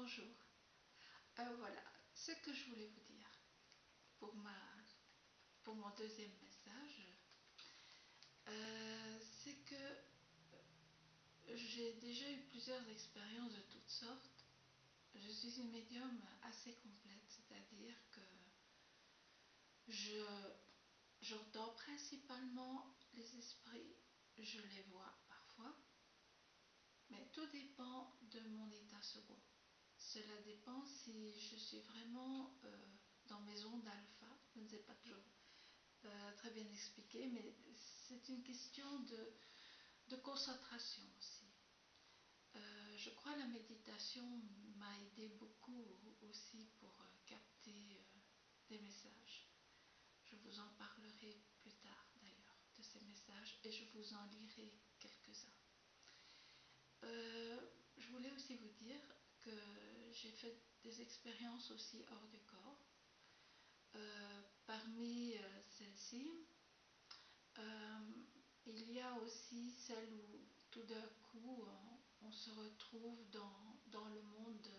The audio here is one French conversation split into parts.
Bonjour. Voilà ce que je voulais vous dire pour, mon deuxième message. C'est que j'ai déjà eu plusieurs expériences de toutes sortes. Je suis une médium assez complète, c'est-à-dire que j'entends principalement les esprits, je les vois parfois, mais tout dépend de mon état second. Cela dépend si je suis vraiment dans mes ondes alpha. Je ne sais pas toujours très bien expliquer, mais c'est une question de concentration aussi. Je crois que la méditation m'a aidé beaucoup aussi pour capter des messages. Je vous en parlerai plus tard d'ailleurs de ces messages et je vous en lirai quelques-uns. Je voulais aussi vous dire que j'ai fait des expériences aussi hors du corps. Parmi celles-ci, il y a aussi celle où tout d'un coup on se retrouve dans le monde,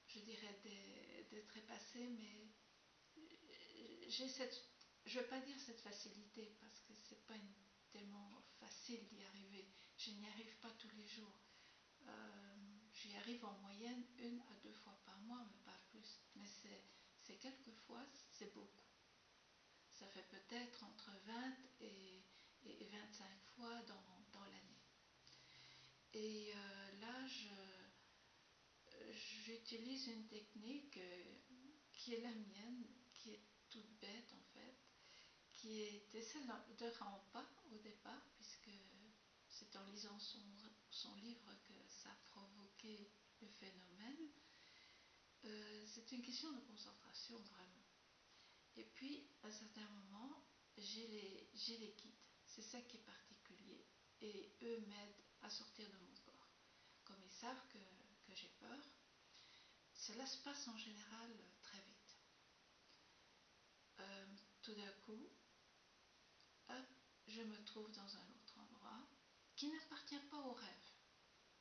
je dirais, des trépassés, mais j'ai je ne vais pas dire cette facilité parce que c'est pas tellement facile d'y arriver. Je n'y arrive pas tous les jours. J'y arrive en moyenne 1 à 2 fois par mois, mais pas plus. Mais c'est quelquefois, c'est beaucoup. Ça fait peut-être entre 20 et 25 fois dans l'année. Et là, j'utilise une technique qui est la mienne, qui est toute bête en fait, qui était celle de Rampa au départ, puisque c'est en lisant son livre que ça a provoqué le phénomène. C'est une question de concentration vraiment. Et puis à un certain moment, j'ai les guides. C'est ça qui est particulier. Et eux m'aident à sortir de mon corps. Comme ils savent que j'ai peur, cela se passe en général très vite. Tout d'un coup, hop, je me trouve dans un autre endroit qui n'appartient pas au rêve.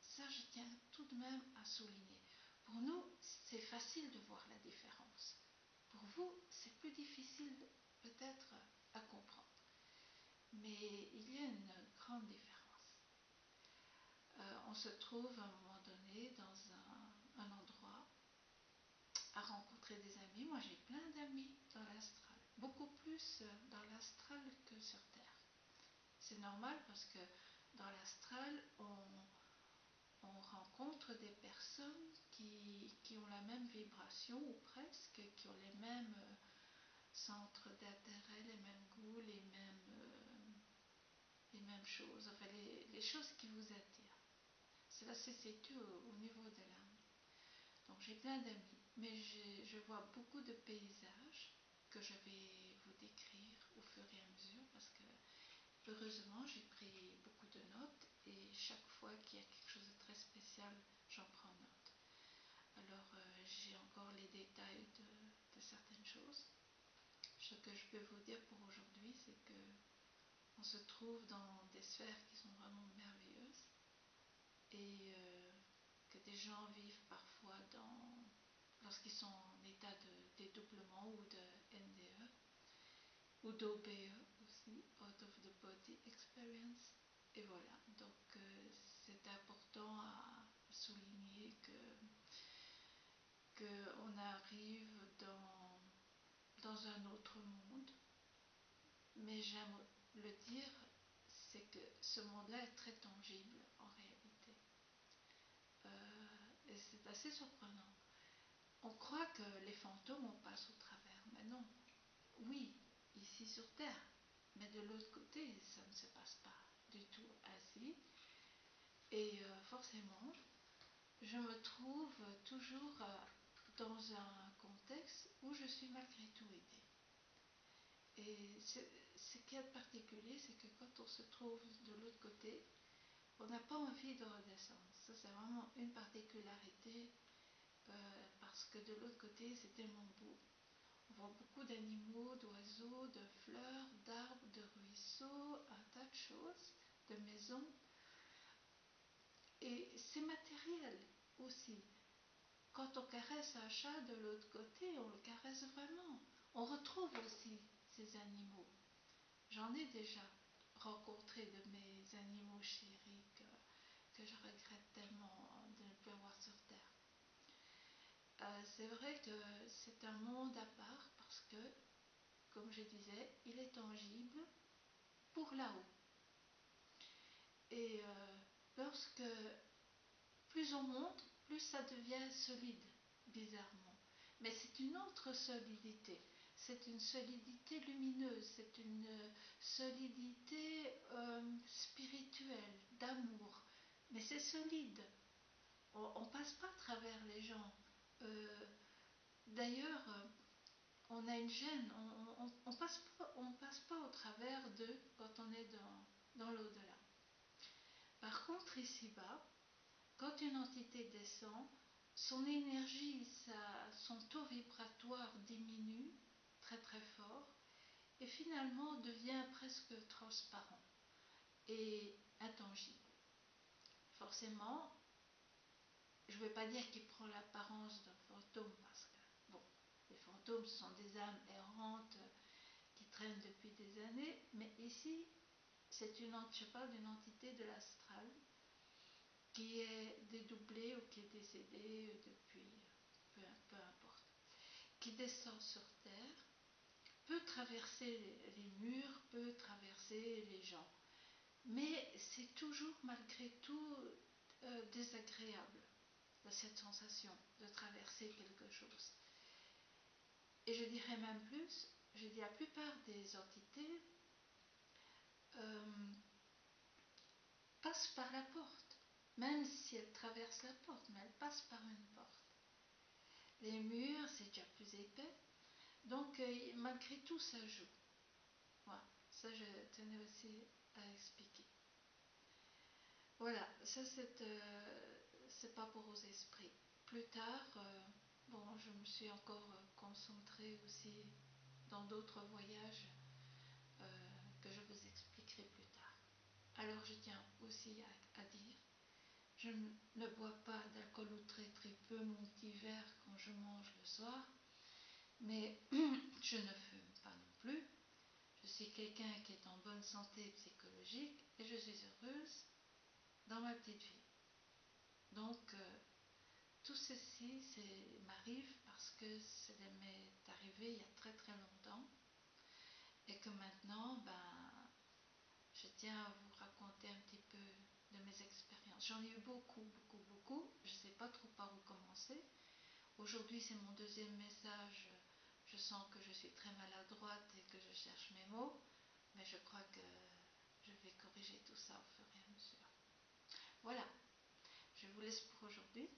Ça, je tiens tout de même à souligner. Pour nous, c'est facile de voir la différence. Pour vous, c'est plus difficile peut-être à comprendre. Mais il y a une grande différence. On se trouve à un moment donné dans un endroit à rencontrer des amis. Moi, j'ai plein d'amis dans l'astral. Beaucoup plus dans l'astral que sur Terre. C'est normal parce que dans l'astral, on rencontre des personnes qui ont la même vibration ou presque, qui ont les mêmes centres d'intérêt, les mêmes goûts, les mêmes choses, enfin les choses qui vous attirent. Cela se situe au niveau de l'âme. Donc j'ai plein d'amis, mais je vois beaucoup de paysages que je vais vous décrire au fur et à mesure parce que heureusement j'ai pris beaucoup de notes et chaque fois qu'il y a quelque chose de très spécial, j'en prends note. Alors j'ai encore les détails de certaines choses. Ce que je peux vous dire pour aujourd'hui, c'est que on se trouve dans des sphères qui sont vraiment merveilleuses et que des gens vivent parfois lorsqu'ils sont en état de dédoublement ou de NDE ou d'OBE aussi, Out of the Body Experience. Et voilà, donc c'est important à souligner qu'on arrive dans un autre monde. Mais j'aime le dire, c'est que ce monde-là est très tangible en réalité. Et c'est assez surprenant. On croit que les fantômes, on passe au travers, mais non. Oui, ici sur Terre, mais de l'autre côté, ça ne se passe pas du tout ainsi. Et forcément, je me trouve toujours dans un contexte où je suis malgré tout aidée. Et ce qui est particulier, c'est que quand on se trouve de l'autre côté, on n'a pas envie de redescendre. Ça, c'est vraiment une particularité parce que de l'autre côté, c'est tellement beau. On voit beaucoup d'animaux, d'oiseaux, de fleurs, d'arbres, de ruisseaux, un tas de choses, de maisons. Et c'est matériel aussi. quand on caresse un chat de l'autre côté, on le caresse vraiment. On retrouve aussi ces animaux. J'en ai déjà rencontré de mes animaux chéris que je regrette tellement de ne plus avoir sur Terre. C'est vrai que c'est un monde à part parce que, comme je disais, il est tangible pour là-haut. Et lorsque plus on monte, plus ça devient solide, bizarrement. Mais c'est une autre solidité. C'est une solidité lumineuse, c'est une solidité spirituelle, d'amour. Mais c'est solide. On ne passe pas à travers les gens. Euh, D'ailleurs, on a une gêne. On passe pas au travers d'eux quand on est dans l'au-delà. Par contre, ici-bas, quand une entité descend, son énergie, son taux vibratoire diminue très très fort et finalement devient presque transparent et intangible. Forcément, je ne vais pas dire qu'il prend l'apparence d'un fantôme parce que, bon, les fantômes sont des âmes errantes qui traînent depuis des années, mais ici, je parle d'une entité de l'astral qui est dédoublée ou qui est décédée depuis, peu importe, qui descend sur Terre, peut traverser les murs, peut traverser les gens. Mais c'est toujours malgré tout désagréable, cette sensation de traverser quelque chose. Et je dirais même plus, je dis la plupart des entités euh, passent par la porte, même si elles traversent la porte, mais elles passent par une porte. Les murs, c'est déjà plus épais, donc malgré tout, ça joue. Voilà, ça je tenais aussi à expliquer. Voilà, ça c'est pas pour aux esprits. Plus tard, bon, je me suis encore concentrée aussi dans d'autres voyages que je vous expliquerai plus tard. Alors je tiens aussi à dire, je ne bois pas d'alcool ou très très peu, mon petit verre quand je mange le soir, mais je ne fume pas non plus. Je suis quelqu'un qui est en bonne santé psychologique et je suis heureuse dans ma petite vie. Donc, tout ceci m'arrive parce que ça m'est arrivé il y a très très longtemps et que maintenant, ben, je tiens à vous raconter un petit peu de mes expériences. J'en ai eu beaucoup, beaucoup, beaucoup. Je ne sais pas trop par où commencer. Aujourd'hui, c'est mon deuxième message. Je sens que je suis très maladroite et que je cherche mes mots, mais je crois que je vais corriger tout ça au fur et à mesure. Voilà, je vous laisse pour aujourd'hui.